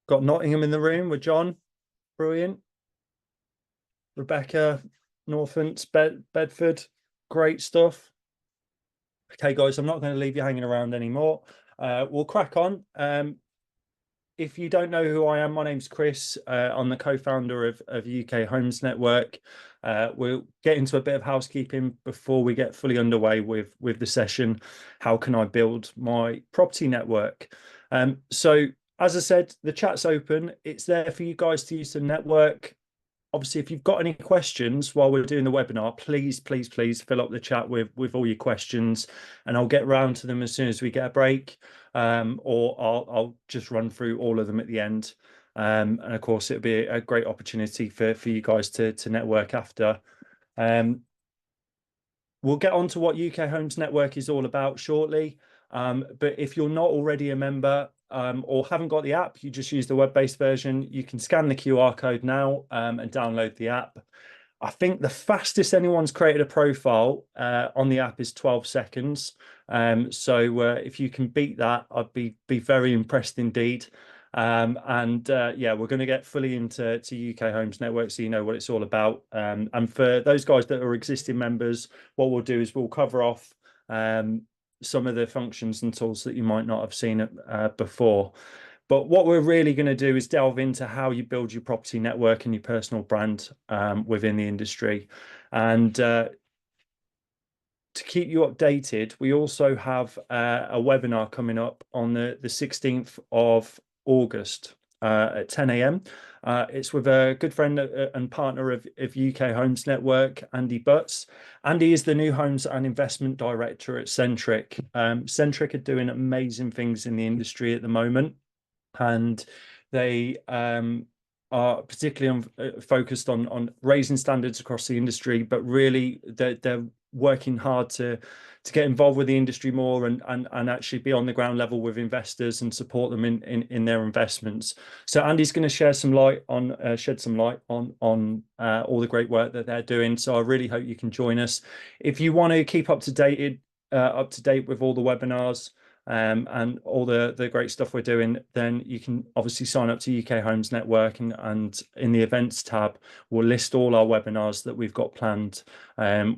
Got Nottingham in the room with John. Brilliant. Rebecca, Northants, Bedford. Great stuff. Okay, guys, I'm not going to leave you hanging around anymore. We'll crack on. If you don't know who I am, my name's Chris. I'm the co-founder of UK Homes Network. We'll get into a bit of housekeeping before we get fully underway with the session. How can I build my property network? So, as I said, the chat's open. It's there for you guys to use the network. Obviously, if you've got any questions while we're doing the webinar, please fill up the chat with all your questions, and I'll get around to them as soon as we get a break, or I'll just run through all of them at the end. And of course, it'll be a great opportunity for you guys to network after. We'll get on to what UK Homes Network is all about shortly. But if you're not already a member or haven't got the app, you just use the web-based version. You can scan the QR code now and download the app. I think the fastest anyone's created a profile on the app is 12 seconds. So if you can beat that, I'd be very impressed indeed. Yeah, we're going to get fully into UK Homes Network so you know what it's all about. And for those guys that are existing members, what we'll do is we'll cover off some of the functions and tools that you might not have seen before. But what we're really going to do is delve into how you build your property network and your personal brand within the industry. And to keep you updated, we also have a webinar coming up on the 16th of August at 10 a.m. It's with a good friend and partner of UK Homes Network, Andy Butts. Andy is the new Homes and Investment Director at Centric. Centric are doing amazing things in the industry at the moment, and they are particularly focused on raising standards across the industry, but really they're working hard to get involved with the industry more and actually be on the ground level with investors and support them in their investments. So Andy's going to share some light on shed some light on all the great work that they're doing. So I really hope you can join us. If you want to keep up to date with all the webinars and all the great stuff we're doing, then you can obviously sign up to UK Homes Network, and in the events tab, we'll list all our webinars that we've got planned.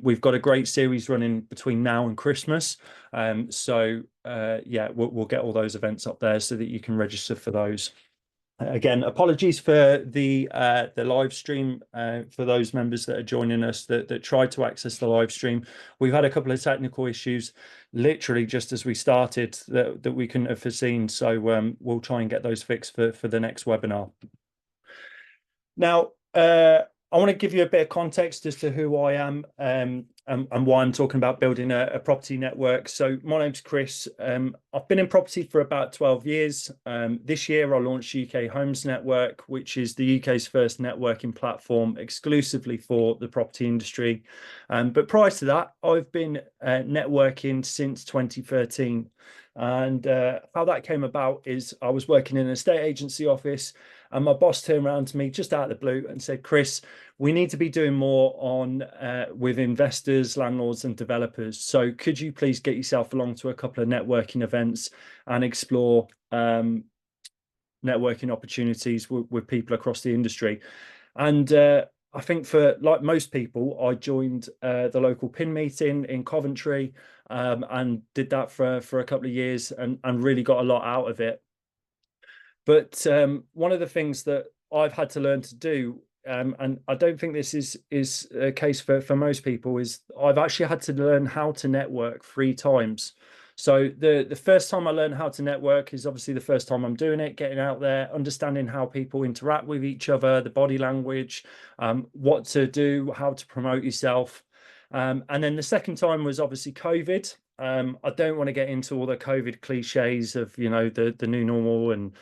We've got a great series running between now and Christmas. Yeah, we'll get all those events up there so that you can register for those. Again, apologies for the live stream for those members that are joining us that tried to access the live stream. We've had a couple of technical issues literally just as we started that we couldn't have foreseen. So we'll try and get those fixed for the next webinar. Now, I want to give you a bit of context as to who I am and why I'm talking about building a property network. So my name's Chris. I've been in property for about 12 years. This year I launched UK Homes Network, which is the UK's first networking platform exclusively for the property industry. But prior to that, I've been networking since 2013. And how that came about is I was working in an estate agency office, and my boss turned around to me just out of the blue and said, "Chris, we need to be doing more on with investors, landlords and developers. So could you please get yourself along to a couple of networking events and explore networking opportunities with people across the industry?" And I think for like most people, I joined the local PIN meeting in Coventry and did that for a couple of years and really got a lot out of it. But one of the things that I've had to learn to do, and I don't think this is a case for most people, is I've actually had to learn how to network 3 times. So the first time I learned how to network is obviously the first time I'm doing it, getting out there, understanding how people interact with each other, the body language, what to do, how to promote yourself. And then the second time was obviously COVID. I don't want to get into all the COVID cliches of, you know, the new normal and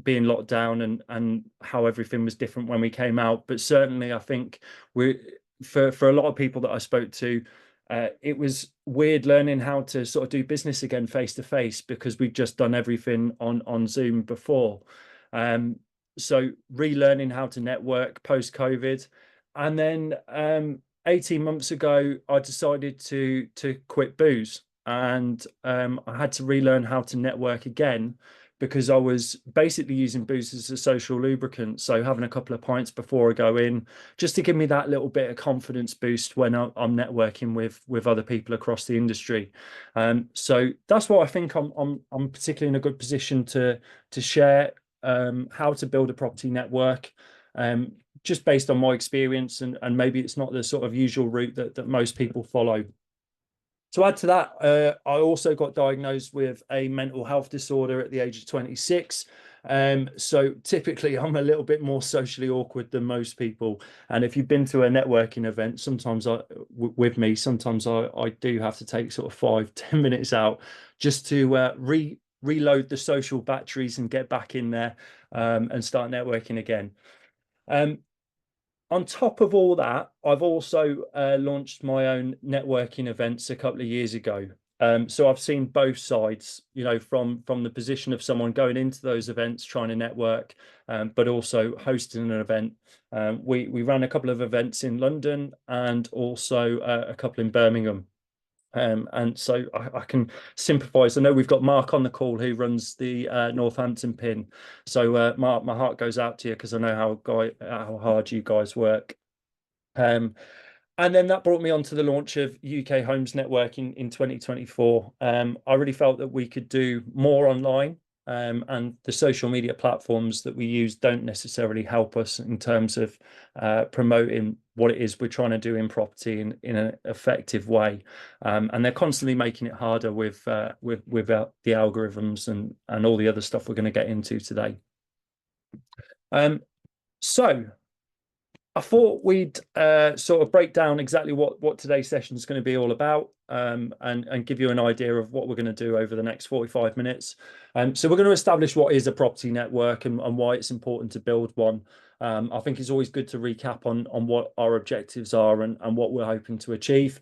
being locked down and how everything was different when we came out. But certainly I think for a lot of people that I spoke to, it was weird learning how to sort of do business again face to face because we'd just done everything on Zoom before. So relearning how to network post COVID. And then 18 months ago, I decided to quit booze, and I had to relearn how to network again because I was basically using booze as a social lubricant. So having a couple of pints before I go in, just to give me that little bit of confidence boost when I'm networking with other people across the industry. So that's what I think I'm particularly in a good position to share how to build a property network. Just based on my experience, and maybe it's not the sort of usual route that most people follow. To add to that, I also got diagnosed with a mental health disorder at the age of 26. So typically I'm a little bit more socially awkward than most people. And if you've been to a networking event, sometimes with me, sometimes I do have to take sort of 5-10 minutes out just to reload the social batteries and get back in there and start networking again. On top of all that, I've also launched my own networking events a couple of years ago. So I've seen both sides, from the position of someone going into those events trying to network, but also hosting an event. We ran a couple of events in London and also a couple in Birmingham. And so I can sympathise. I know we've got Mark on the call who runs the Northampton pin. So Mark, my heart goes out to you because I know how hard you guys work. And then that brought me on to the launch of UK Homes Network in 2024. I really felt that we could do more online, and the social media platforms that we use don't necessarily help us in terms of promoting what it is we're trying to do in property in an effective way. And they're constantly making it harder with the algorithms and all the other stuff we're going to get into today. So I thought we'd sort of break down exactly what today's session is going to be all about, and give you an idea of what we're going to do over the next 45 minutes. So we're going to establish what is a property network and why it's important to build one. I think it's always good to recap on what our objectives are and what we're hoping to achieve.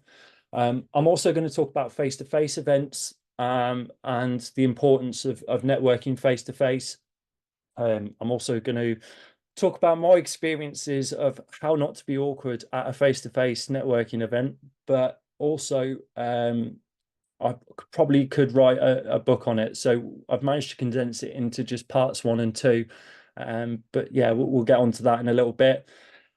I'm also going to talk about face-to-face events and the importance of networking face-to-face. I'm also going to talk about my experiences of how not to be awkward at a face-to-face networking event, but also I probably could write a book on it. So I've managed to condense it into just parts 1 and 2. But yeah, we'll get onto that in a little bit.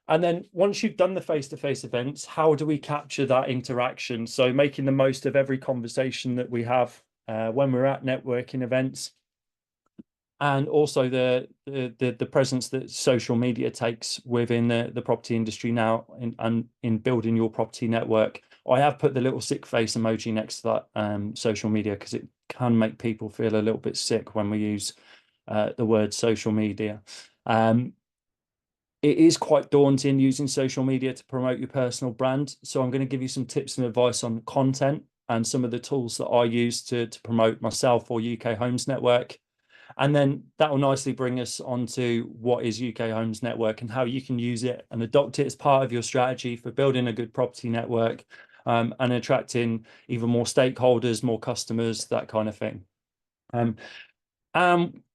And then once you've done the face-to-face events, how do we capture that interaction? So making the most of every conversation that we have when we're at networking events, and also the presence that social media takes within the property industry now in building your property network. I have put the little sick face emoji next to that social media because it can make people feel a little bit sick when we use the word social media. It is quite daunting using social media to promote your personal brand. So I'm going to give you some tips and advice on content and some of the tools that I use to promote myself or UK Homes Network. And then that will nicely bring us onto what is UK Homes Network and how you can use it and adopt it as part of your strategy for building a good property network, and attracting even more stakeholders, more customers, that kind of thing.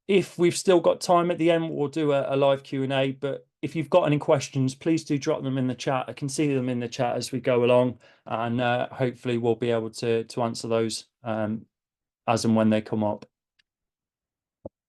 If we've still got time at the end, we'll do a live Q&A. But if you've got any questions, please do drop them in the chat. I can see them in the chat as we go along, and hopefully we'll be able to answer those as and when they come up.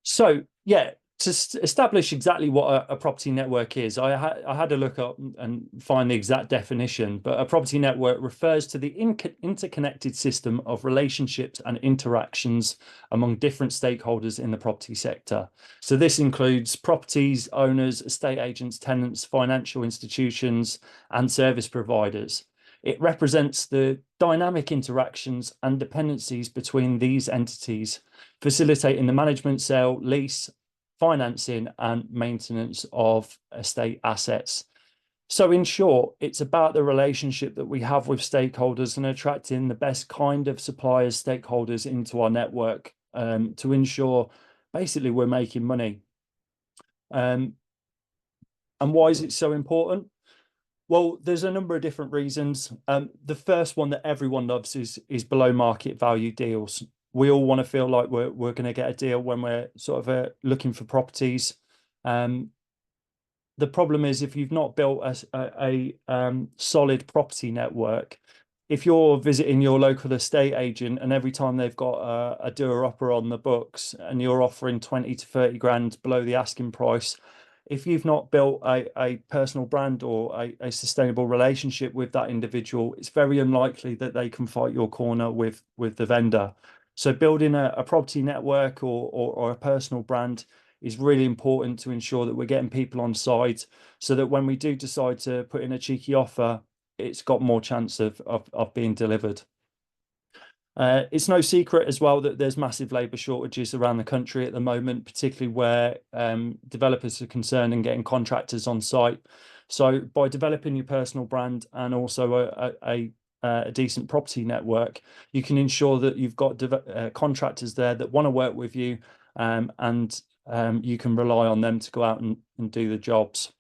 So yeah, to establish exactly what a property network is, I had to look up and find the exact definition, but a property network refers to the interconnected system of relationships and interactions among different stakeholders in the property sector. So this includes properties, owners, estate agents, tenants, financial institutions, and service providers. It represents the dynamic interactions and dependencies between these entities, facilitating the management, sale, lease, financing, and maintenance of estate assets. So in short, it's about the relationship that we have with stakeholders and attracting the best kind of suppliers, stakeholders into our network, to ensure basically we're making money. And why is it so important? Well, there's a number of different reasons. The first one that everyone loves is below market value deals. We all want to feel like we're going to get a deal when we're sort of looking for properties. The problem is if you've not built a solid property network, if you're visiting your local estate agent and every time they've got a doer upper on the books and you're offering 20 to 30 grand below the asking price, if you've not built a personal brand or a sustainable relationship with that individual, it's very unlikely that they can fight your corner with the vendor. So building a property network or a personal brand is really important to ensure that we're getting people on side so that when we do decide to put in a cheeky offer, it's got more chance of being delivered. It's no secret as well that there's massive labour shortages around the country at the moment, particularly where developers are concerned and getting contractors on site. So by developing your personal brand and also a decent property network, you can ensure that you've got contractors there that want to work with you, and you can rely on them to go out and do the jobs.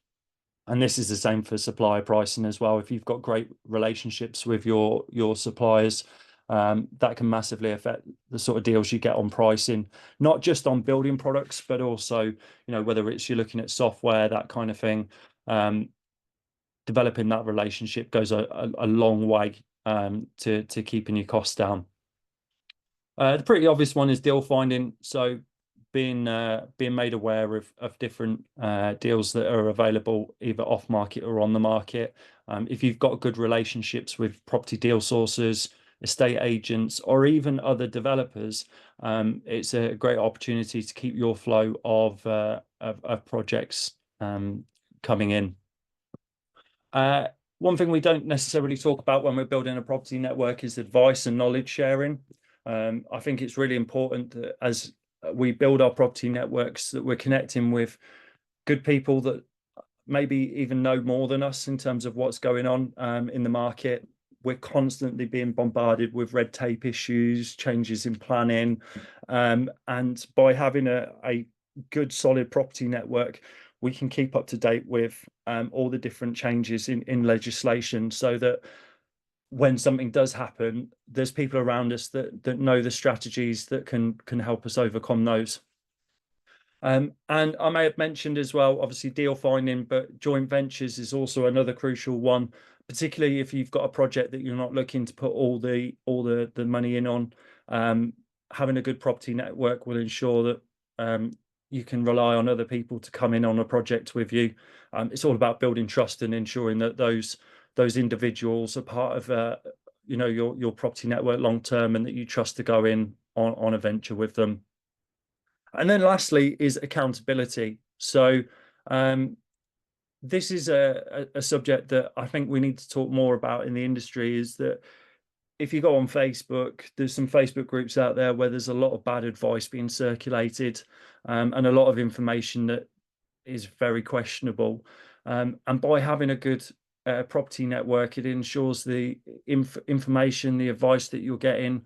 And this is the same for supplier pricing as well. If you've got great relationships with your suppliers, that can massively affect the sort of deals you get on pricing, not just on building products, but also, whether it's you're looking at software, that kind of thing. Developing that relationship goes a long way to keeping your costs down. The pretty obvious one is deal finding. So being made aware of different deals that are available either off market or on the market. If you've got good relationships with property deal sources, estate agents, or even other developers, it's a great opportunity to keep your flow of projects coming in. One thing we don't necessarily talk about when we're building a property network is advice and knowledge sharing. I think it's really important that as we build our property networks, that we're connecting with good people that maybe even know more than us in terms of what's going on in the market. We're constantly being bombarded with red tape issues, changes in planning, and by having a good solid property network, we can keep up to date with all the different changes in legislation, so that when something does happen, there's people around us that know the strategies that can help us overcome those. And I may have mentioned as well, obviously deal finding, but joint ventures is also another crucial one, particularly if you've got a project that you're not looking to put all the money in on. Having a good property network will ensure that you can rely on other people to come in on a project with you. It's all about building trust and ensuring that those individuals are part of your property network long term, and that you trust to go in on a venture with them. And then lastly is accountability. So this is a subject that I think we need to talk more about in the industry, is that if you go on Facebook, there's some Facebook groups out there where there's a lot of bad advice being circulated, and a lot of information that is very questionable. And by having a good property network, it ensures the information, the advice that you're getting,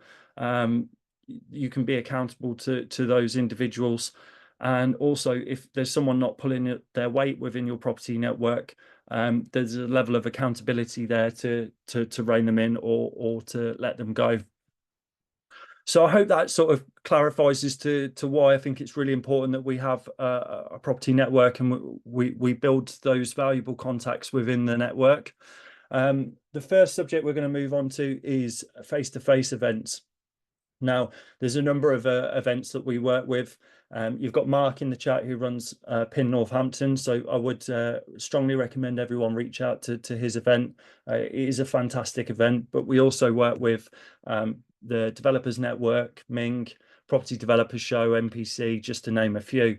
you can be accountable to those individuals. And also, if there's someone not pulling their weight within your property network, there's a level of accountability there to rein them in or to let them go. So I hope that sort of clarifies as to why I think it's really important that we have a property network, and we build those valuable contacts within the network. The first subject we're going to move on to is face-to-face events. Now, there's a number of events that we work with. You've got Mark in the chat who runs PIN Northampton, so I would strongly recommend everyone reach out to his event. It is a fantastic event, but we also work with the Developers Network, Ming, Property Developers Show, MPC, just to name a few.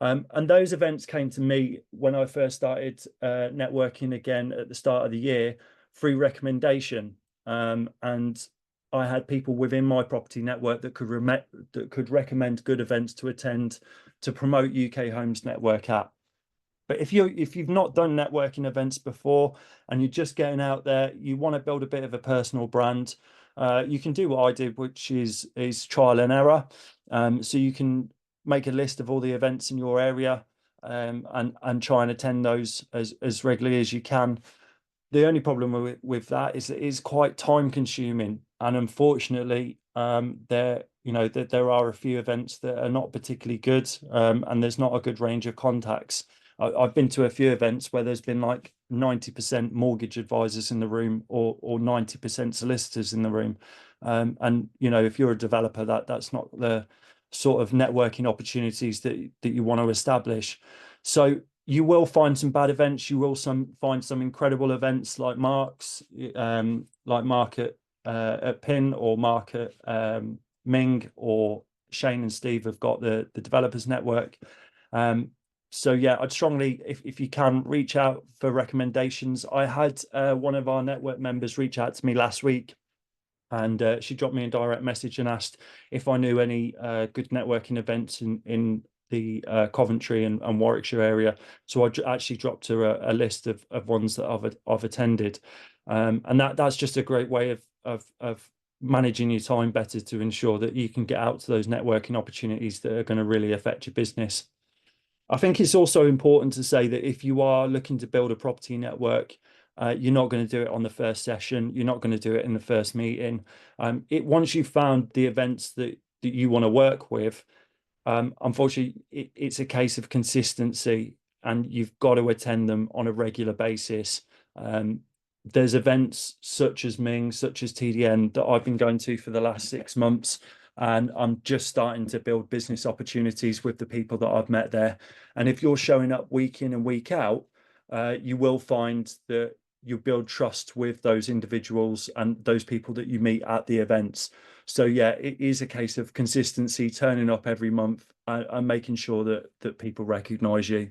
And those events came to me when I first started networking again at the start of the year through recommendation. And I had people within my property network that could recommend good events to attend to promote UK Homes Network at. But if you've not done networking events before and you're just getting out there, you want to build a bit of a personal brand, you can do what I did, which is trial and error. So you can make a list of all the events in your area, and try and attend those as regularly as you can. The only problem with that is it is quite time consuming, and unfortunately, there are a few events that are not particularly good, and there's not a good range of contacts. I've been to a few events where there's been like 90% mortgage advisors in the room, or 90% solicitors in the room. And you know, if you're a developer, that's not the sort of networking opportunities that you want to establish. So you will find some bad events. You will find some incredible events like like Mark at Pin, or Mark at Ming, or Shane and Steve have got the developers network. So yeah, I'd strongly, if you can, reach out for recommendations. I had one of our network members reach out to me last week, and she dropped me a direct message and asked if I knew any good networking events in the Coventry and Warwickshire area. So I actually dropped her a list of ones that I've attended, and that's just a great way of managing your time better, to ensure that you can get out to those networking opportunities that are going to really affect your business. I think it's also important to say that if you are looking to build a property network, you're not going to do it on the first session. You're not going to do it in the first meeting. Once you've found the events that you want to work with, unfortunately, it's a case of consistency, and you've got to attend them on a regular basis. There's events such as Ming, such as TDN, that I've been going to for the last 6 months, and I'm just starting to build business opportunities with the people that I've met there. And if you're showing up week in and week out, you will find that you build trust with those individuals and those people that you meet at the events. So yeah, it is a case of consistency, turning up every month, and making sure that people recognize you.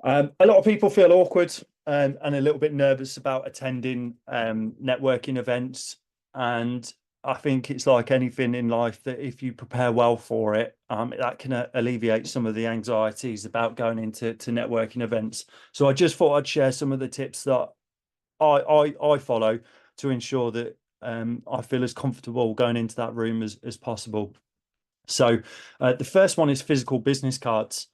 A lot of people feel awkward and a little bit nervous about attending networking events. And I think it's like anything in life, that if you prepare well for it, that can alleviate some of the anxieties about going into networking events. So I just thought I'd share some of the tips that I follow to ensure that I feel as comfortable going into that room as possible. So the first one is physical business cards.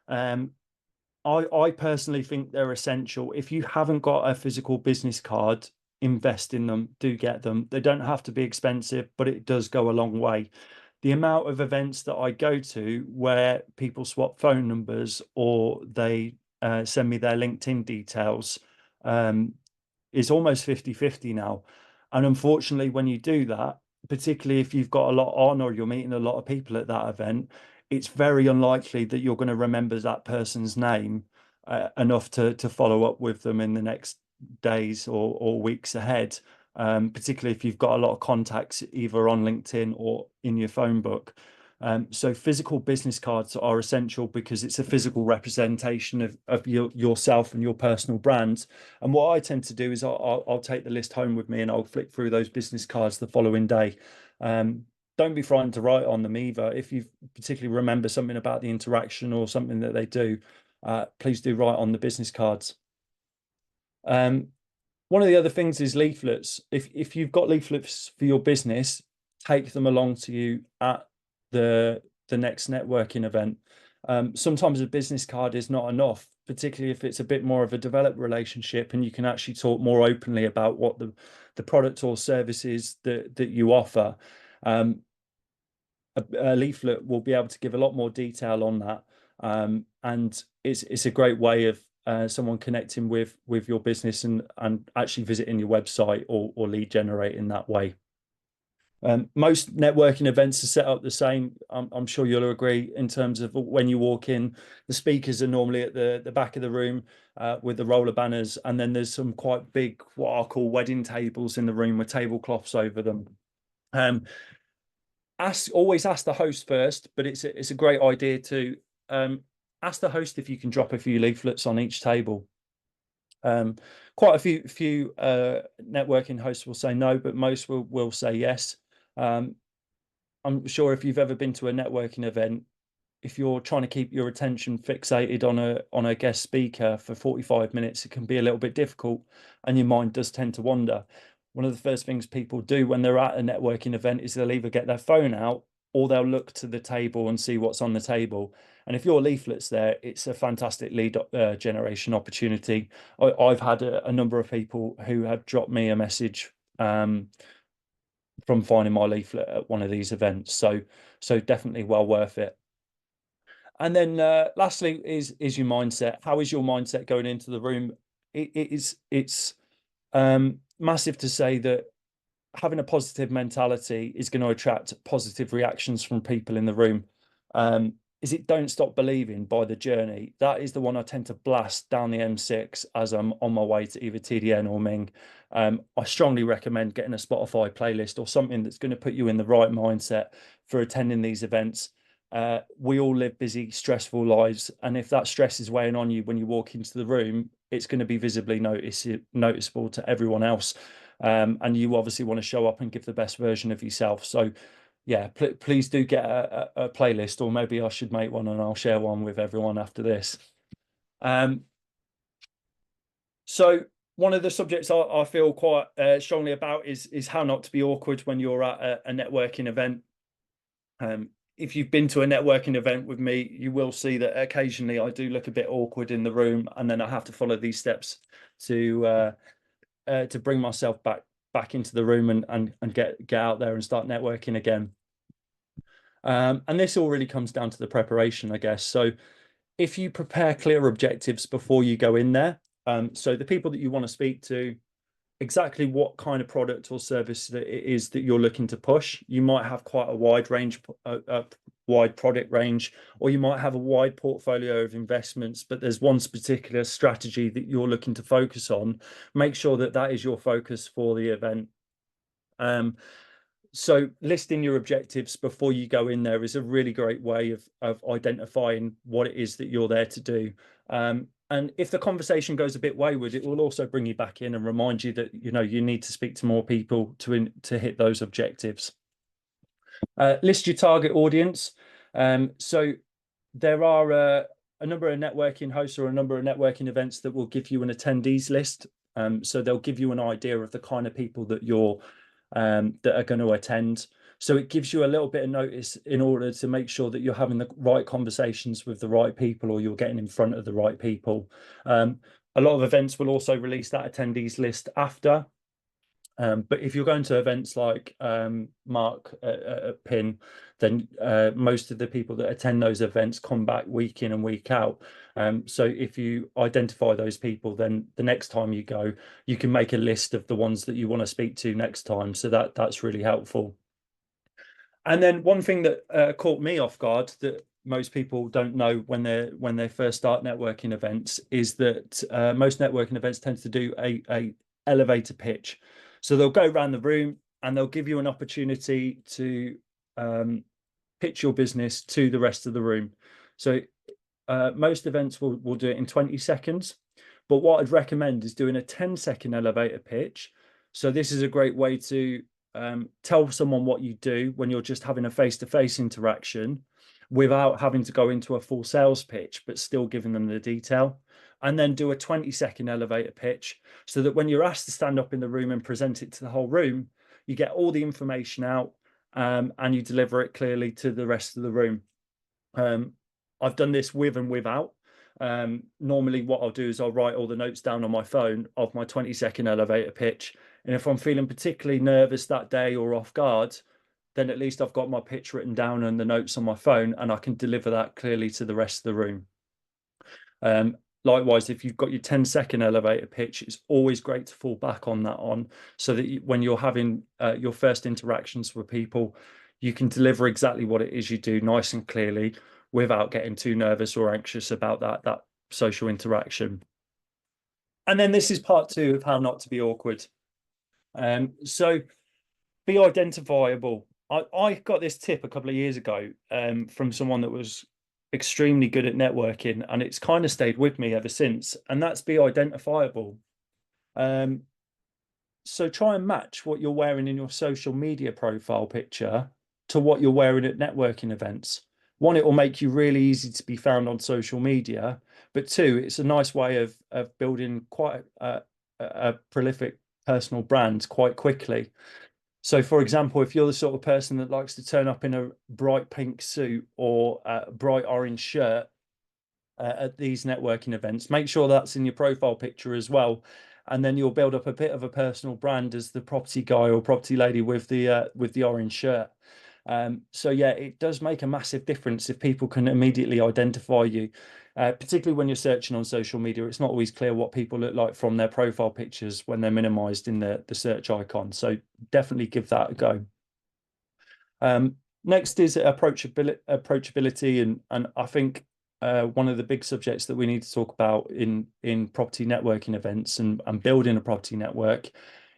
I personally think they're essential. If you haven't got a physical business card, invest in them. Do get them. They don't have to be expensive, but it does go a long way. The amount of events that I go to where people swap phone numbers, or they send me their LinkedIn details, is almost 50-50 now. And unfortunately, when you do that, particularly if you've got a lot on, or you're meeting a lot of people at that event, it's very unlikely that you're going to remember that person's name enough to follow up with them in the next days or weeks ahead, particularly if you've got a lot of contacts either on LinkedIn or in your phone book. So physical business cards are essential, because it's a physical representation of yourself and your personal brand. And what I tend to do is I'll take the list home with me, and I'll flick through those business cards the following day. Don't be frightened to write on them either. If you particularly remember something about the interaction or something that they do, please do write on the business cards. One of the other things is leaflets. If you've got leaflets for your business, take them along to you at the next networking event. Sometimes a business card is not enough, particularly if it's a bit more of a developed relationship, and you can actually talk more openly about what the product or services that you offer. A leaflet will be able to give a lot more detail on that, and it's a great way of someone connecting with your business, and actually visiting your website, or lead generating that way. Most networking events are set up the same. I'm sure you'll agree, in terms of when you walk in, the speakers are normally at the back of the room with the roller banners, and then there's some quite big, what I call wedding tables in the room, with tablecloths over them. Always ask the host first, but it's a great idea to ask the host if you can drop a few leaflets on each table. Quite a few networking hosts will say no, but most will say yes. I'm sure if you've ever been to a networking event, if you're trying to keep your attention fixated on a guest speaker for 45 minutes, it can be a little bit difficult, and your mind does tend to wander. One of the first things people do when they're at a networking event is they'll either get their phone out, or they'll look to the table and see what's on the table. And if your leaflet's there, it's a fantastic lead generation opportunity. I've had a number of people who have dropped me a message from finding my leaflet at one of these events. So definitely well worth it. And then lastly is your mindset. How is your mindset going into the room? It's massive to say that having a positive mentality is going to attract positive reactions from people in the room. Is it Don't Stop Believing by The Journey? That is the one I tend to blast down the M6 as I'm on my way to either TDN or Ming. I strongly recommend getting a Spotify playlist or something that's going to put you in the right mindset for attending these events. We all live busy, stressful lives, and if that stress is weighing on you when you walk into the room, it's going to be visibly noticeable to everyone else. And you obviously want to show up and give the best version of yourself. So yeah, please do get a playlist, or maybe I should make one and I'll share one with everyone after this. So one of the subjects I feel quite strongly about is how not to be awkward when you're at a networking event. If you've been to a networking event with me, you will see that occasionally I do look a bit awkward in the room, and then I have to follow these steps to bring myself back into the room and get out there and start networking again. And this all really comes down to the preparation, I guess. So if you prepare clear objectives before you go in there, so the people that you want to speak to, exactly what kind of product or service that it is that you're looking to push. You might have quite a wide range, wide product range, or you might have a wide portfolio of investments, but there's one particular strategy that you're looking to focus on. Make sure that that is your focus for the event. So listing your objectives before you go in there is a really great way of identifying what it is that you're there to do. And if the conversation goes a bit wayward, it will also bring you back in and remind you that you need to speak to more people to hit those objectives. List your target audience. So there are a number of networking hosts or a number of networking events that will give you an attendees list. So they'll give you an idea of the kind of people that that are going to attend. So it gives you a little bit of notice in order to make sure that you're having the right conversations with the right people, or you're getting in front of the right people. A lot of events will also release that attendees list after. But if you're going to events like Mark at PIN, then most of the people that attend those events come back week in and week out. So if you identify those people, then the next time you go, you can make a list of the ones that you want to speak to next time. So that's really helpful. And then one thing that caught me off guard that most people don't know when they first start networking events is that most networking events tend to do a elevator pitch. So they'll go around the room and they'll give you an opportunity to pitch your business to the rest of the room. So most events will do it in 20 seconds. But what I'd recommend is doing a 10-second elevator pitch. So this is a great way to tell someone what you do when you're just having a face-to-face interaction without having to go into a full sales pitch, but still giving them the detail. And then do a 20-second elevator pitch so that when you're asked to stand up in the room and present it to the whole room, you get all the information out and you deliver it clearly to the rest of the room. I've done this with and without. Normally what I'll do is I'll write all the notes down on my phone of my 20-second elevator pitch. And if I'm feeling particularly nervous that day or off guard, then at least I've got my pitch written down and the notes on my phone, and I can deliver that clearly to the rest of the room. Likewise, if you've got your 10-second elevator pitch, it's always great to fall back on that so that when you're having your first interactions with people, you can deliver exactly what it is you do nice and clearly without getting too nervous or anxious about that social interaction. And then this is part 2 of how not to be awkward. So be identifiable. I got this tip a couple of years ago from someone that was extremely good at networking, and it's kind of stayed with me ever since, and that's be identifiable. So try and match what you're wearing in your social media profile picture to what you're wearing at networking events. One, it will make you really easy to be found on social media, but 2, it's a nice way of building quite a prolific personal brand quite quickly. So, for example, if you're the sort of person that likes to turn up in a bright pink suit or a bright orange shirt at these networking events, make sure that's in your profile picture as well. And then you'll build up a bit of a personal brand as the property guy or property lady with the orange shirt. So yeah, it does make a massive difference if people can immediately identify you, particularly when you're searching on social media. It's not always clear what people look like from their profile pictures when they're minimized in the search icon. So definitely give that a go. Next is approachability, and I think one of the big subjects that we need to talk about in property networking events and building a property network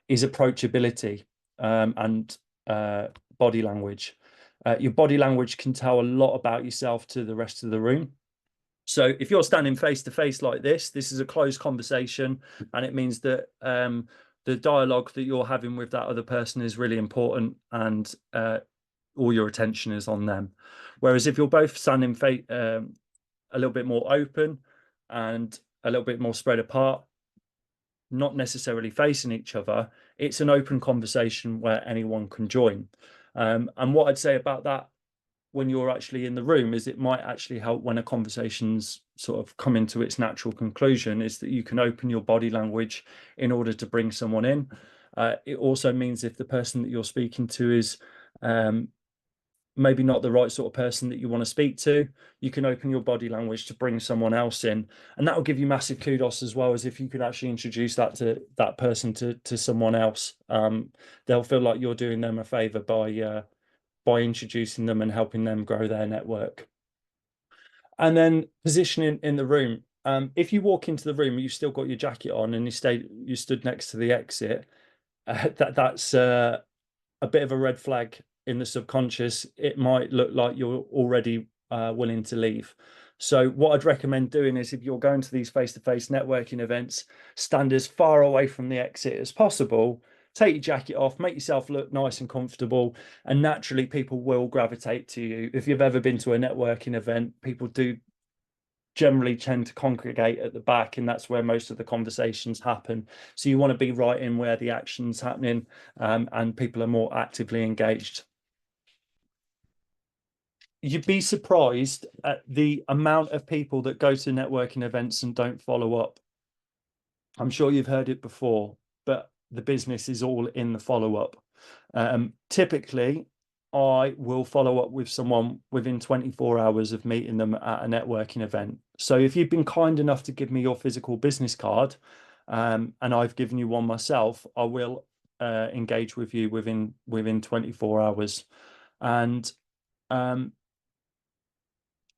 is approachability, and body language. Your body language can tell a lot about yourself to the rest of the room. So if you're standing face to face like this is a closed conversation, and it means that the dialogue that you're having with that other person is really important, and all your attention is on them. Whereas if you're both standing a little bit more open and a little bit more spread apart, not necessarily facing each other, it's an open conversation where anyone can join. And what I'd say about that when you're actually in the room is it might actually help when a conversation's sort of come into its natural conclusion, is that you can open your body language in order to bring someone in. It also means if the person that you're speaking to is maybe not the right sort of person that you want to speak to, you can open your body language to bring someone else in, and that will give you massive kudos, as well as if you could actually introduce that person to someone else. They'll feel like you're doing them a favor by introducing them and helping them grow their network. And then positioning in the room. If you walk into the room, you've still got your jacket on and you stood next to the exit, that's a bit of a red flag in the subconscious. It might look like you're already willing to leave. So what I'd recommend doing is, if you're going to these face-to-face networking events, stand as far away from the exit as possible, take your jacket off, make yourself look nice and comfortable, and naturally people will gravitate to you. If you've ever been to a networking event, people do generally tend to congregate at the back, and that's where most of the conversations happen. So you want to be right in where the action's happening, and people are more actively engaged. You'd be surprised at the amount of people that go to networking events and don't follow up. I'm sure you've heard it before, but the business is all in the follow-up. Typically, I will follow up with someone within 24 hours of meeting them at a networking event. So if you've been kind enough to give me your physical business card, and I've given you one myself, I will engage with you within 24 hours. And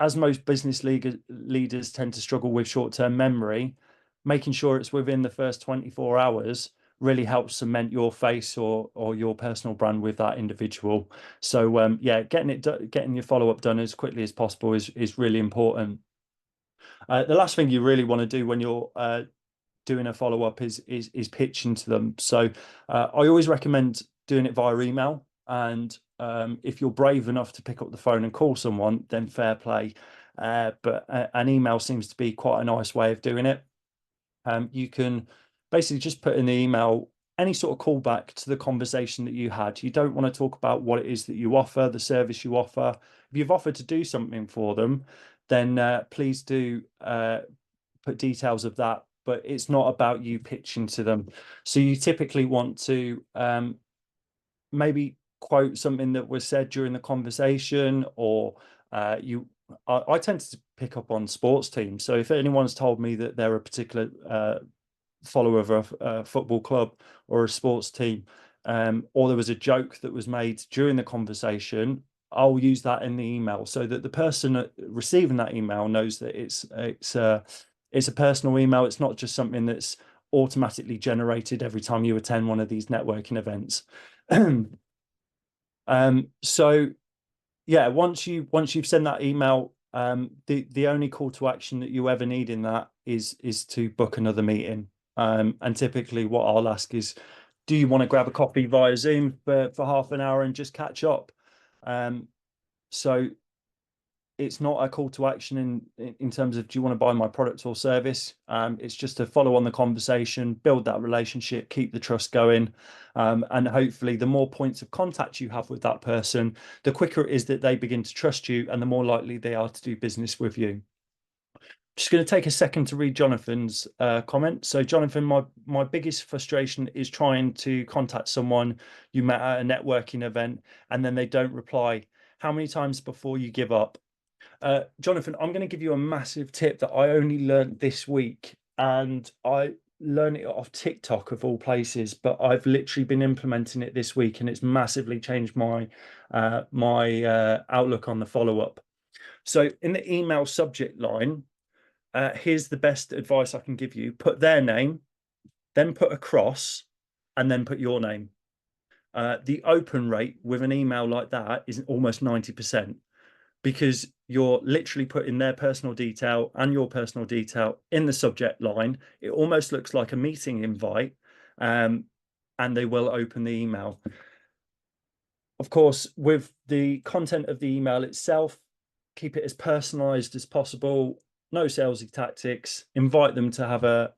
as most business leaders tend to struggle with short-term memory, making sure it's within the first 24 hours really helps cement your face or your personal brand with that individual. So yeah, getting your follow-up done as quickly as possible is really important. The last thing you really want to do when you're doing a follow-up is pitching to them. So I always recommend doing it via email, and if you're brave enough to pick up the phone and call someone, then fair play. But an email seems to be quite a nice way of doing it. You can basically just put in the email any sort of callback to the conversation that you had. You don't want to talk about what it is that you offer, the service you offer. If you've offered to do something for them, then please do put details of that, but it's not about you pitching to them. So you typically want to maybe quote something that was said during the conversation, or I tend to pick up on sports teams. So if anyone's told me that they're a particular follower of a football club or a sports team, or there was a joke that was made during the conversation, I'll use that in the email so that the person receiving that email knows that it's a personal email. It's not just something that's automatically generated every time you attend one of these networking events. So yeah, once you've sent that email, the only call to action that you ever need in that is to book another meeting. And typically what I'll ask is, do you want to grab a coffee via Zoom for half an hour and just catch up? So it's not a call to action in terms of, do you want to buy my product or service? It's just to follow on the conversation, build that relationship, keep the trust going. And hopefully the more points of contact you have with that person, the quicker it is that they begin to trust you and the more likely they are to do business with you. Just going to take a second to read Jonathan's comment. So, Jonathan, my biggest frustration is trying to contact someone you met at a networking event and then they don't reply. How many times before you give up? Jonathan, I'm going to give you a massive tip that I only learned this week, and I learned it off TikTok of all places, but I've literally been implementing it this week, and it's massively changed my outlook on the follow-up. So, in the email subject line, here's the best advice I can give you: put their name, then put a cross, and then put your name. The open rate with an email like that is almost 90%, because you're literally putting their personal detail and your personal detail in the subject line. It almost looks like a meeting invite, and they will open the email. Of course, with the content of the email itself, keep it as personalized as possible. No salesy tactics. Invite them to have a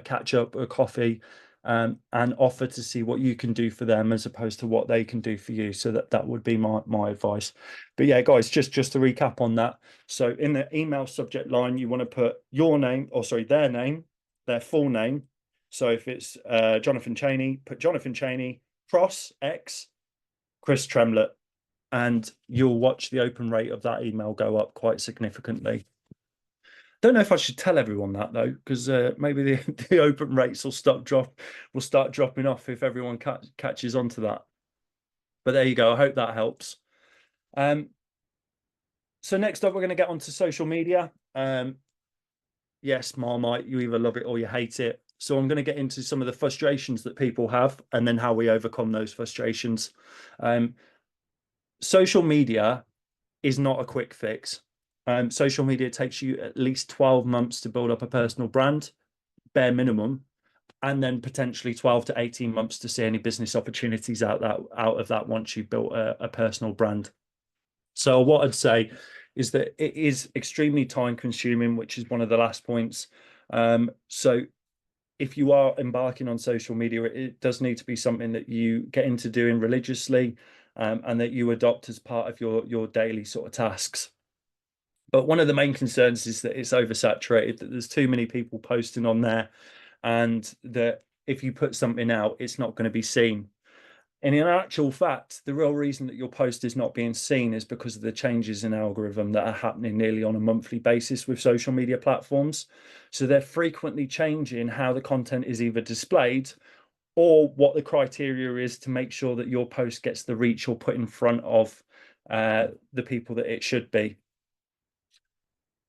catch up, a coffee, and offer to see what you can do for them as opposed to what they can do for you. So that would be my advice. But yeah, guys, just to recap on that. So in the email subject line, you want to put your name, or sorry, their name, their full name. So if it's Jonathan Cheney, put Jonathan Cheney, cross X, Chris Tremlett, and you'll watch the open rate of that email go up quite significantly. Don't know if I should tell everyone that though, because maybe the open rates will start dropping off if everyone catches on to that. But there you go. I hope that helps. So next up, we're going to get onto social media. Yes, Marmite, you either love it or you hate it. So I'm going to get into some of the frustrations that people have and then how we overcome those frustrations. Social media is not a quick fix. Social media takes you at least 12 months to build up a personal brand, bare minimum, and then potentially 12 to 18 months to see any business opportunities out of that once you've built a personal brand. So what I'd say is that it is extremely time consuming, which is one of the last points. So if you are embarking on social media, it does need to be something that you get into doing religiously, and that you adopt as part of your daily sort of tasks. But one of the main concerns is that it's oversaturated, that there's too many people posting on there, and that if you put something out, it's not going to be seen. And in actual fact, the real reason that your post is not being seen is because of the changes in algorithm that are happening nearly on a monthly basis with social media platforms. So they're frequently changing how the content is either displayed or what the criteria is to make sure that your post gets the reach or put in front of the people that it should be.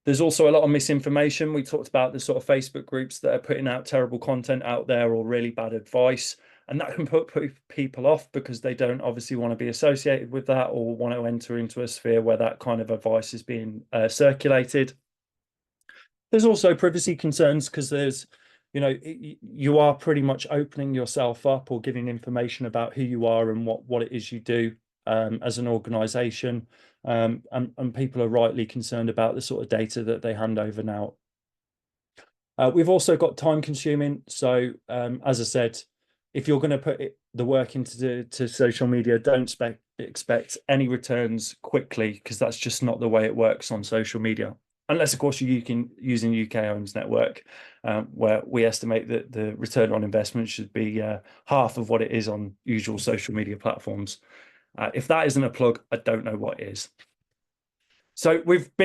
There's also a lot of misinformation. We talked about the sort of Facebook groups that are putting out terrible content out there or really bad advice. And that can put people off because they don't obviously want to be associated with that or want to enter into a sphere where that kind of advice is being circulated. There's also privacy concerns because there's, you are pretty much opening yourself up or giving information about who you are and what it is you do as an organization. And people are rightly concerned about the sort of data that they hand over now. We've also got time consuming. So as I said, if you're going to put the work into social media, don't expect any returns quickly, because that's just not the way it works on social media. Unless, of course, you're using UK Homes Network, where we estimate that the return on investment should be half of what it is on usual social media platforms. If that isn't a plug, I don't know what is. So I've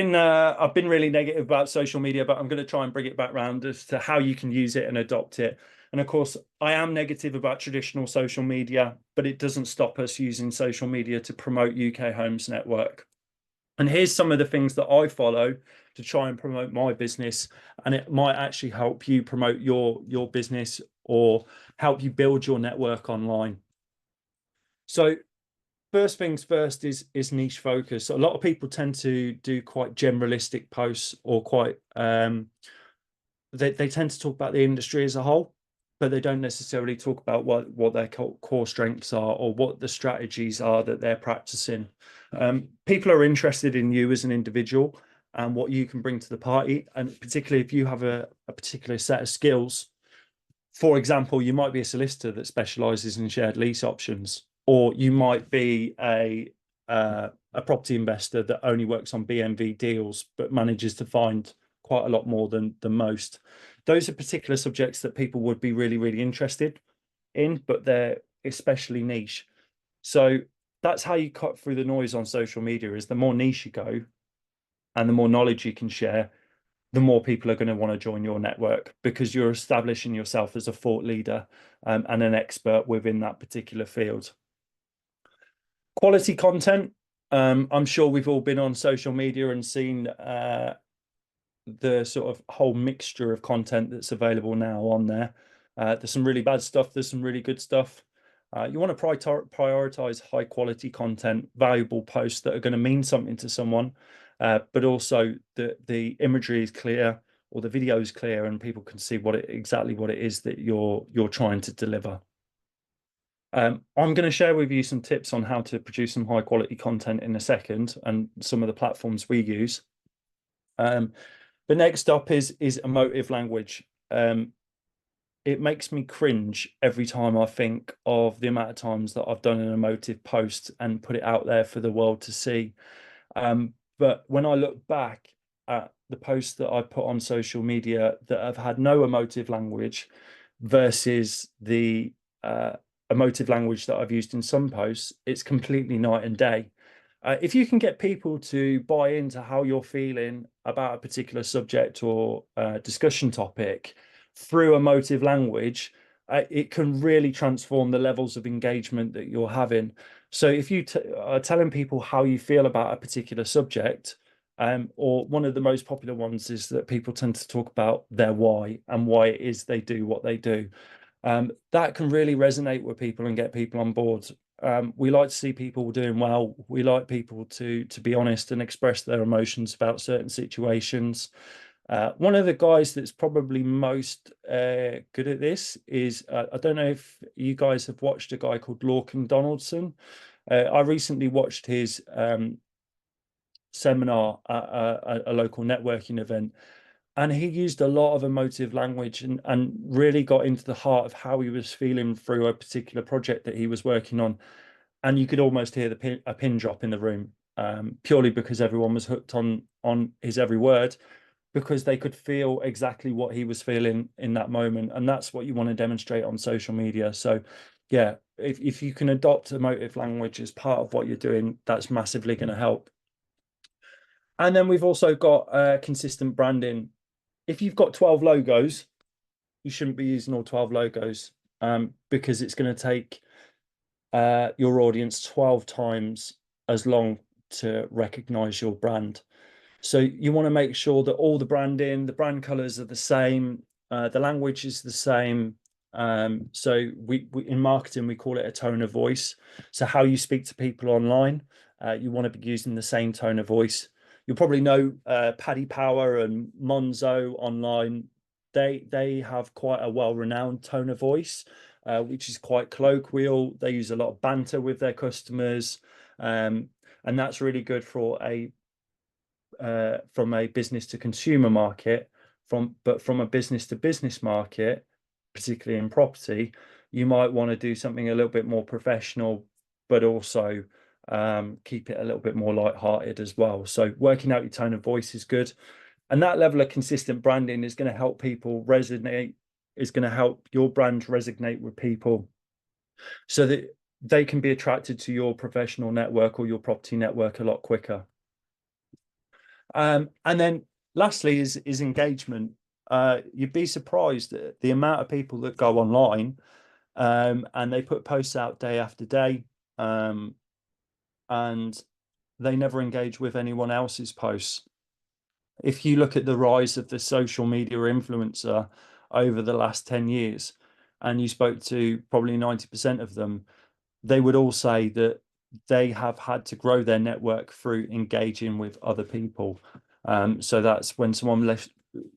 been really negative about social media, but I'm going to try and bring it back around as to how you can use it and adopt it. And of course, I am negative about traditional social media, but it doesn't stop us using social media to promote UK Homes Network. And here's some of the things that I follow to try and promote my business, and it might actually help you promote your business or help you build your network online. So first things first is niche focus. A lot of people tend to do quite generalistic posts or quite they tend to talk about the industry as a whole, but they don't necessarily talk about what their core strengths are or what the strategies are that they're practicing. People are interested in you as an individual and what you can bring to the party, and particularly if you have a particular set of skills. For example, you might be a solicitor that specializes in shared lease options, or you might be a property investor that only works on BMV deals but manages to find quite a lot more than most. Those are particular subjects that people would be really, really interested in, but they're especially niche. So that's how you cut through the noise on social media, is the more niche you go and the more knowledge you can share, the more people are going to want to join your network, because you're establishing yourself as a thought leader and an expert within that particular field. Quality content. I'm sure we've all been on social media and seen the sort of whole mixture of content that's available now on there. There's some really bad stuff. There's some really good stuff. You want to prioritize high quality content, valuable posts that are going to mean something to someone, but also the imagery is clear, or the video is clear, and people can see exactly what it is that you're trying to deliver. I'm going to share with you some tips on how to produce some high quality content in a second, and some of the platforms we use. The next up is emotive language. It makes me cringe every time I think of the amount of times that I've done an emotive post and put it out there for the world to see. But when I look back at the posts that I put on social media that have had no emotive language versus the emotive language that I've used in some posts, it's completely night and day. If you can get people to buy into how you're feeling about a particular subject or discussion topic through emotive language, it can really transform the levels of engagement that you're having. So if you are telling people how you feel about a particular subject, or one of the most popular ones is that people tend to talk about their why and why it is they do what they do. That can really resonate with people and get people on board. We like to see people doing well. We like people to be honest and express their emotions about certain situations. One of the guys that's probably most good at this is, I don't know if you guys have watched a guy called Lorcan Donaldson. I recently watched his seminar at a local networking event, and he used a lot of emotive language and really got into the heart of how he was feeling through a particular project that he was working on. And you could almost hear a pin drop in the room, purely because everyone was hooked on his every word, because they could feel exactly what he was feeling in that moment. And that's what you want to demonstrate on social media. So yeah, if you can adopt emotive language as part of what you're doing, that's massively going to help. And then we've also got consistent branding. If you've got 12 logos, you shouldn't be using all 12 logos, because it's going to take your audience 12 times as long to recognize your brand. So you want to make sure that all the branding, the brand colors are the same, the language is the same. So we in marketing, we call it a tone of voice. So how you speak to people online, you want to be using the same tone of voice. You'll probably know Paddy Power and Monzo online. They have quite a well-renowned tone of voice, which is quite colloquial. They use a lot of banter with their customers, and that's really good for from a business to consumer market. But from a business to business market, particularly in property, you might want to do something a little bit more professional, but also keep it a little bit more light-hearted as well. So working out your tone of voice is good, and that level of consistent branding is going to help people resonate, is going to help your brand resonate with people, so that they can be attracted to your professional network or your property network a lot quicker. And then lastly is engagement. You'd be surprised at the amount of people that go online, and they put posts out day after day, and they never engage with anyone else's posts. If you look at the rise of the social media influencer over the last 10 years, and you spoke to probably 90% of them, they would all say that they have had to grow their network through engaging with other people. So that's when someone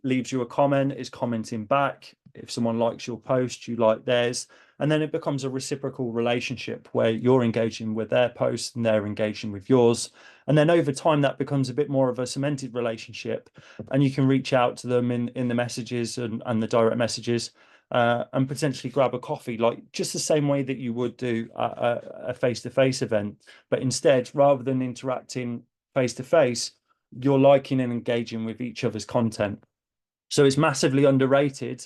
leaves you a comment, is commenting back. If someone likes your post, you like theirs. And then it becomes a reciprocal relationship where you're engaging with their post and they're engaging with yours. And then over time, that becomes a bit more of a cemented relationship. And you can reach out to them in the messages and the direct messages, and potentially grab a coffee, like just the same way that you would do a face-to-face event. But instead, rather than interacting face-to-face, you're liking and engaging with each other's content. So it's massively underrated.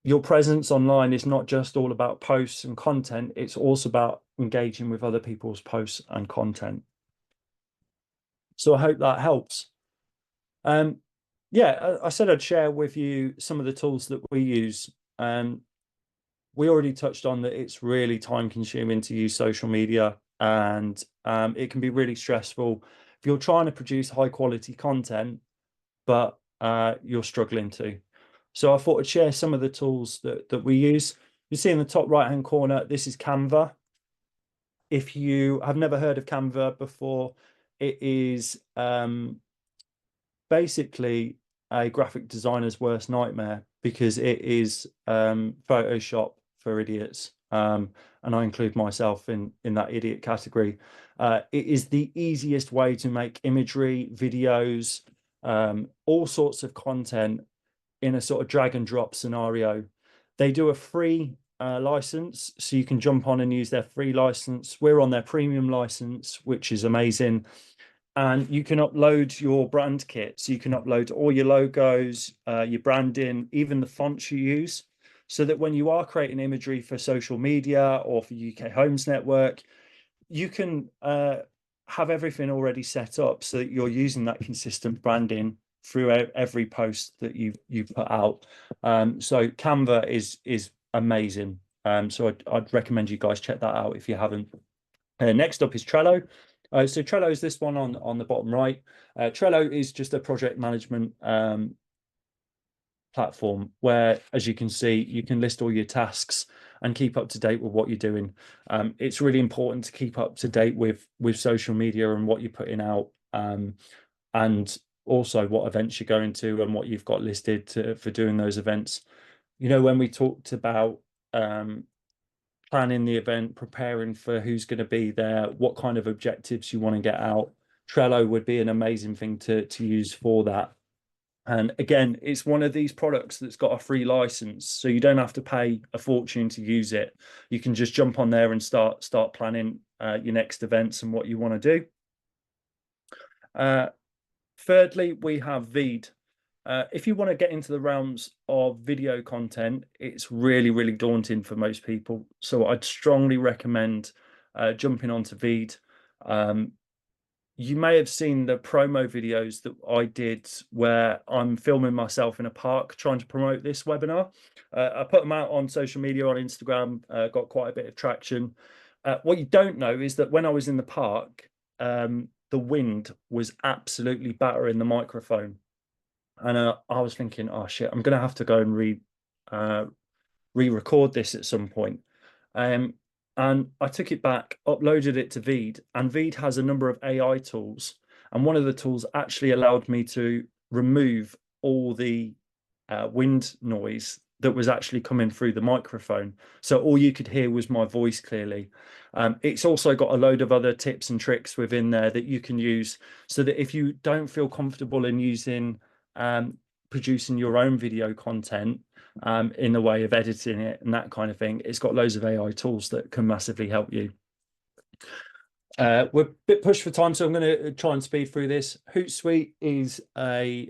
Your presence online is not just all about posts and content, it's also about engaging with other people's posts and content. So I hope that helps. Yeah, I said I'd share with you some of the tools that we use. We already touched on that it's really time consuming to use social media, and it can be really stressful if you're trying to produce high quality content, but you're struggling to. So I thought I'd share some of the tools that we use. You see in the top right hand corner, this is Canva. If you have never heard of Canva before, it is basically a graphic designer's worst nightmare, because it is Photoshop for idiots. And I include myself in that idiot category. It is the easiest way to make imagery, videos, all sorts of content in a sort of drag and drop scenario. They do a free license, so you can jump on and use their free license. We're on their premium license, which is amazing. And you can upload your brand kit. So you can upload all your logos, your branding, even the fonts you use, so that when you are creating imagery for social media or for UK Homes Network, you can have everything already set up so that you're using that consistent branding through every post that you put out. So Canva is amazing. So I'd recommend you guys check that out if you haven't. Next up is Trello. So Trello is this one on the bottom right. Trello is just a project management platform where, as you can see, you can list all your tasks and keep up to date with what you're doing. It's really important to keep up to date with social media and what you're putting out, and also what events you're going to and what you've got listed for doing those events. You know, when we talked about planning the event, preparing for who's going to be there, what kind of objectives you want to get out, Trello would be an amazing thing to use for that. And again, it's one of these products that's got a free license, so you don't have to pay a fortune to use it. You can just jump on there and start planning your next events and what you want to do. Thirdly, we have Veed. If you want to get into the realms of video content, it's really, really daunting for most people. So I'd strongly recommend jumping onto Veed. You may have seen the promo videos that I did where I'm filming myself in a park trying to promote this webinar. I put them out on social media, on Instagram, got quite a bit of traction. What you don't know is that when I was in the park, the wind was absolutely battering the microphone. And I was thinking, oh shit, I'm going to have to go and re-record this at some point. And I took it back, uploaded it to Veed, and Veed has a number of AI tools. And one of the tools actually allowed me to remove all the wind noise that was actually coming through the microphone. So all you could hear was my voice clearly. It's also got a load of other tips and tricks within there that you can use, so that if you don't feel comfortable in using producing your own video content in the way of editing it and that kind of thing, it's got loads of AI tools that can massively help you. We're a bit pushed for time, so I'm going to try and speed through this. Hootsuite is a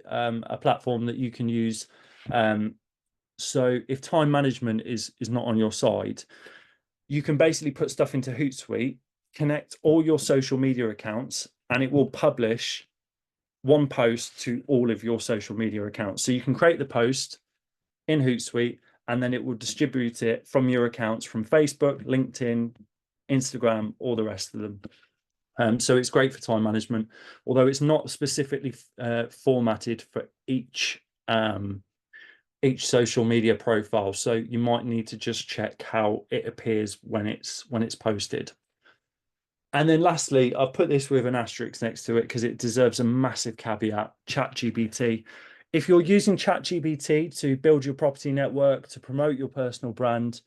platform that you can use. So if time management is not on your side, you can basically put stuff into Hootsuite, connect all your social media accounts, and it will publish one post to all of your social media accounts. So you can create the post in Hootsuite, and then it will distribute it from your accounts from Facebook, LinkedIn, Instagram, all the rest of them. So it's great for time management, although it's not specifically formatted for each social media profile. So you might need to just check how it appears when it's posted. And then lastly, I've put this with an asterisk next to it because it deserves a massive caveat: ChatGPT. If you're using ChatGPT to build your property network, to promote your personal brand,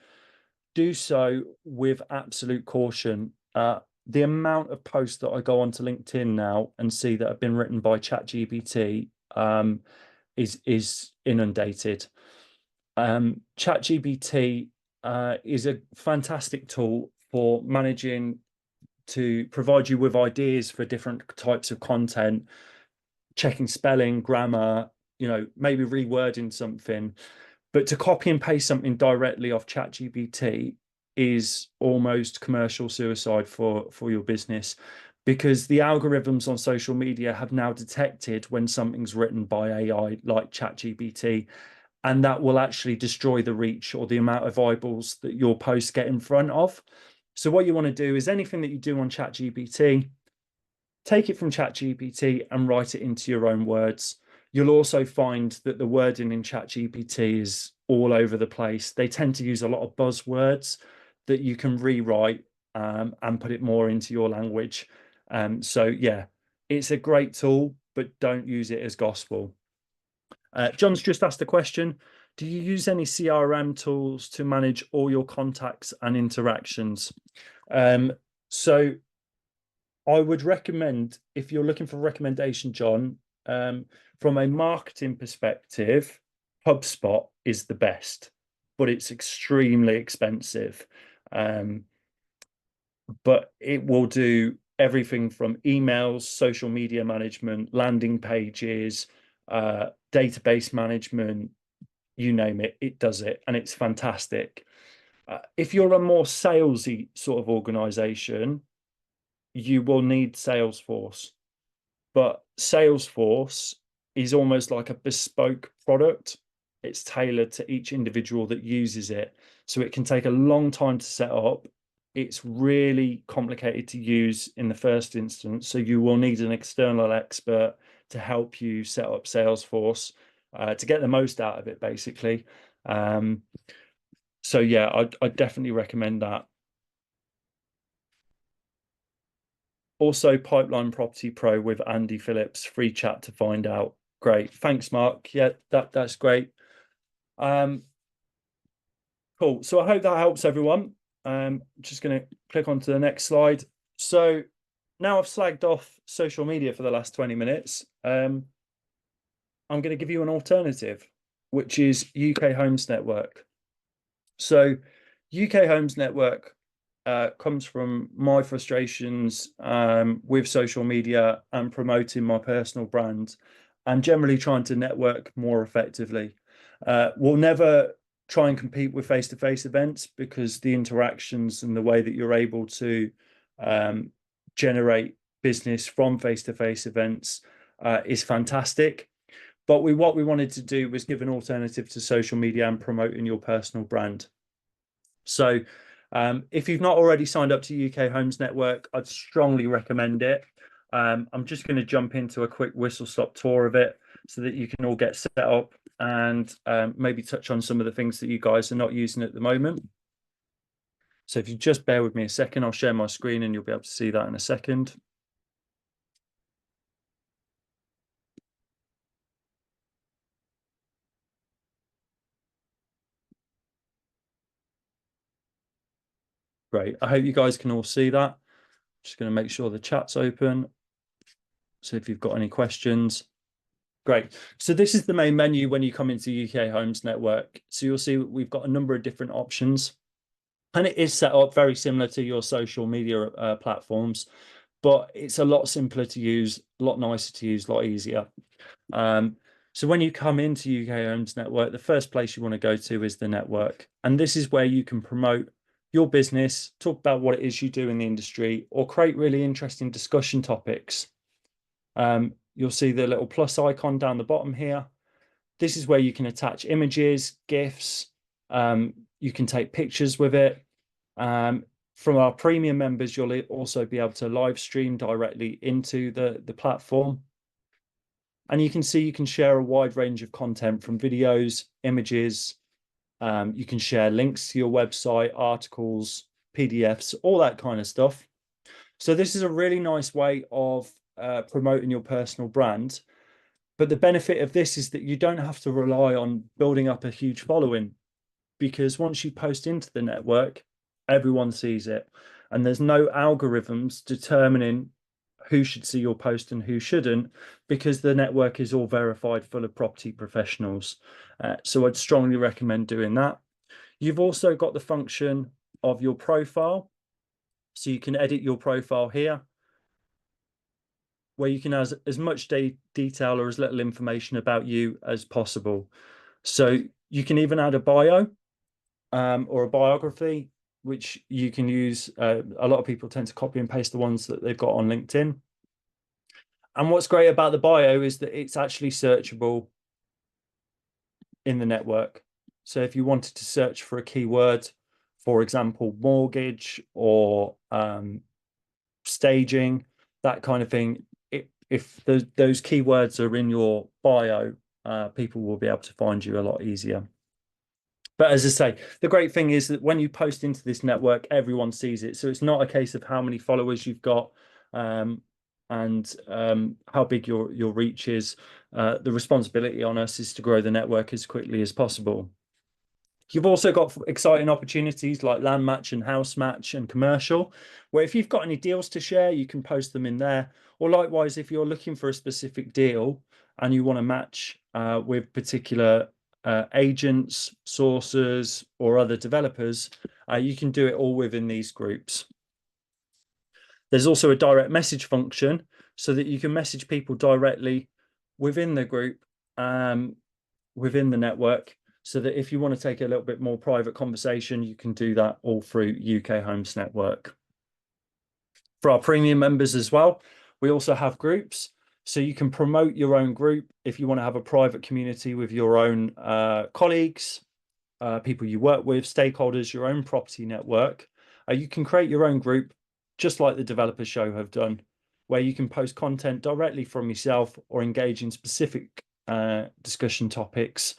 do so with absolute caution. The amount of posts that I go onto LinkedIn now and see that have been written by ChatGPT is inundated. ChatGPT is a fantastic tool for managing, to provide you with ideas for different types of content, checking spelling, grammar, maybe rewording something. But to copy and paste something directly off ChatGPT is almost commercial suicide for your business, because the algorithms on social media have now detected when something's written by AI like ChatGPT, and that will actually destroy the reach or the amount of eyeballs that your posts get in front of. So what you want to do is anything that you do on ChatGPT, take it from ChatGPT and write it into your own words. You'll also find that the wording in ChatGPT is all over the place. They tend to use a lot of buzzwords that you can rewrite and put it more into your language. So yeah, it's a great tool, but don't use it as gospel. John's just asked a question. Do you use any CRM tools to manage all your contacts and interactions? So I would recommend, if you're looking for a recommendation, John, from a marketing perspective, HubSpot is the best, but it's extremely expensive. But it will do everything from emails, social media management, landing pages, database management, you name it, it does it, and it's fantastic. If you're a more salesy sort of organization, you will need Salesforce, but Salesforce is almost like a bespoke product. It's tailored to each individual that uses it, so it can take a long time to set up. It's really complicated to use in the first instance, so you will need an external expert to help you set up Salesforce to get the most out of it, basically. So yeah, I'd definitely recommend that. Also, Pipeline Property Pro with Andy Phillips, free chat to find out. Great, thanks, Mark. Yeah, that's great. Cool. So I hope that helps everyone. Just going to click on to the next slide. So now I've slagged off social media for the last 20 minutes. I'm going to give you an alternative, which is UK Homes Network. So UK Homes Network comes from my frustrations with social media and promoting my personal brand and generally trying to network more effectively. We'll never try and compete with face-to-face events, because the interactions and the way that you're able to generate business from face-to-face events is fantastic. But what we wanted to do was give an alternative to social media and promoting your personal brand. So if you've not already signed up to UK Homes Network, I'd strongly recommend it. I'm just going to jump into a quick whistle-stop tour of it so that you can all get set up and maybe touch on some of the things that you guys are not using at the moment. So if you just bear with me a second, I'll share my screen and you'll be able to see that in a second. Great. I hope you guys can all see that. Just going to make sure the chat's open. So if you've got any questions. Great. So this is the main menu when you come into UK Homes Network. So you'll see we've got a number of different options, and it is set up very similar to your social media platforms, but it's a lot simpler to use, a lot nicer to use, a lot easier. So when you come into UK Homes Network, the first place you want to go to is the network. And this is where you can promote your business, talk about what it is you do in the industry, or create really interesting discussion topics. You'll see the little plus icon down the bottom here. This is where you can attach images, GIFs. You can take pictures with it. From our premium members, you'll also be able to live stream directly into the platform. And you can see you can share a wide range of content from videos, images. You can share links to your website, articles, PDFs, all that kind of stuff. So this is a really nice way of promoting your personal brand. But the benefit of this is that you don't have to rely on building up a huge following, because once you post into the network, everyone sees it. And there's no algorithms determining who should see your post and who shouldn't, because the network is all verified full of property professionals. So I'd strongly recommend doing that. You've also got the function of your profile. So you can edit your profile here. where you can have as much detail or as little information about you as possible. So you can even add a bio or a biography, which you can use. A lot of people tend to copy and paste the ones that they've got on LinkedIn. And what's great about the bio is that it's actually searchable in the network. So if you wanted to search for a keyword, for example, mortgage or staging, that kind of thing, if those keywords are in your bio, people will be able to find you a lot easier. But as I say, the great thing is that when you post into this network, everyone sees it. So it's not a case of how many followers you've got and how big your reach is. The responsibility on us is to grow the network as quickly as possible. You've also got exciting opportunities like land match and house match and commercial, where if you've got any deals to share, you can post them in there. Or likewise, if you're looking for a specific deal and you want to match with particular agents, sources, or other developers, you can do it all within these groups. There's also a direct message function so that you can message people directly within the group, within the network, so that if you want to take a little bit more private conversation, you can do that all through UK Homes Network. For our premium members as well, we also have groups. So you can promote your own group if you want to have a private community with your own colleagues, people you work with, stakeholders, your own property network. You can create your own group, just like the Developer Show have done, where you can post content directly from yourself or engage in specific discussion topics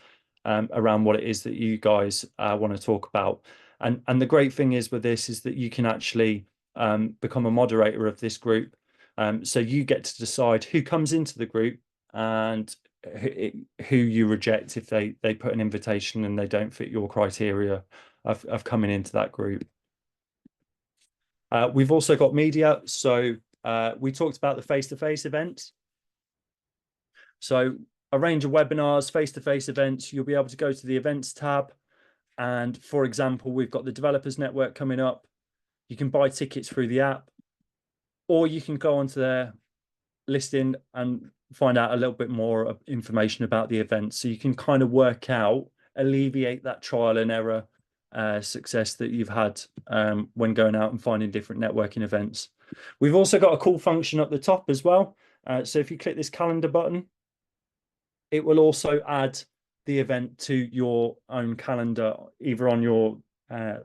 around what it is that you guys want to talk about. And the great thing is with this is that you can actually become a moderator of this group. So you get to decide who comes into the group and who you reject if they put an invitation and they don't fit your criteria of coming into that group. We've also got media. So we talked about the face-to-face events. So a range of webinars, face-to-face events, you'll be able to go to the events tab. And for example, we've got the Developers Network coming up. You can buy tickets through the app, or you can go onto their listing and find out a little bit more information about the event. So you can kind of work out, alleviate that trial and error success that you've had when going out and finding different networking events. We've also got a cool function at the top as well. So if you click this calendar button, it will also add the event to your own calendar, either on your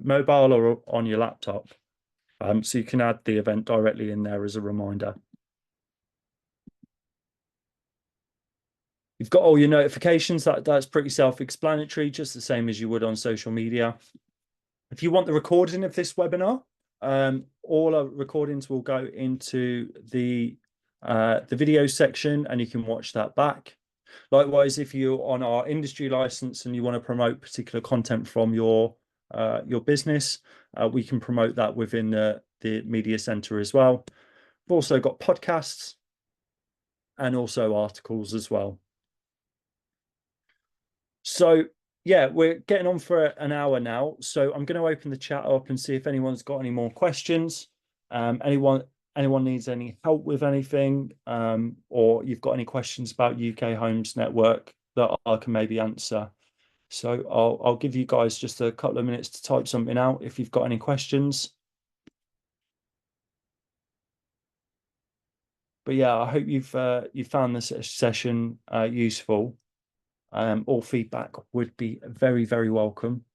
mobile or on your laptop. So you can add the event directly in there as a reminder. You've got all your notifications. That's pretty self-explanatory, just the same as you would on social media. If you want the recording of this webinar, all our recordings will go into the video section and you can watch that back. Likewise, if you're on our industry license and you want to promote particular content from your business, we can promote that within the media center as well. We've also got podcasts and also articles as well. So yeah, we're getting on for an hour now. So I'm going to open the chat up and see if anyone's got any more questions. Anyone needs any help with anything, or you've got any questions about UK Homes Network that I can maybe answer. So I'll give you guys just a couple of minutes to type something out if you've got any questions. But yeah, I hope you've found this session useful. All feedback would be very, very welcome.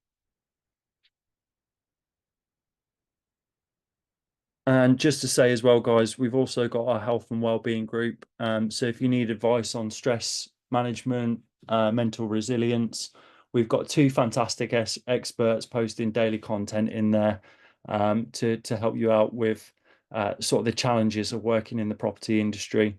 And just to say as well, guys, we've also got our health and wellbeing group. So if you need advice on stress management, mental resilience, we've got two fantastic experts posting daily content in there to help you out with sort of the challenges of working in the property industry.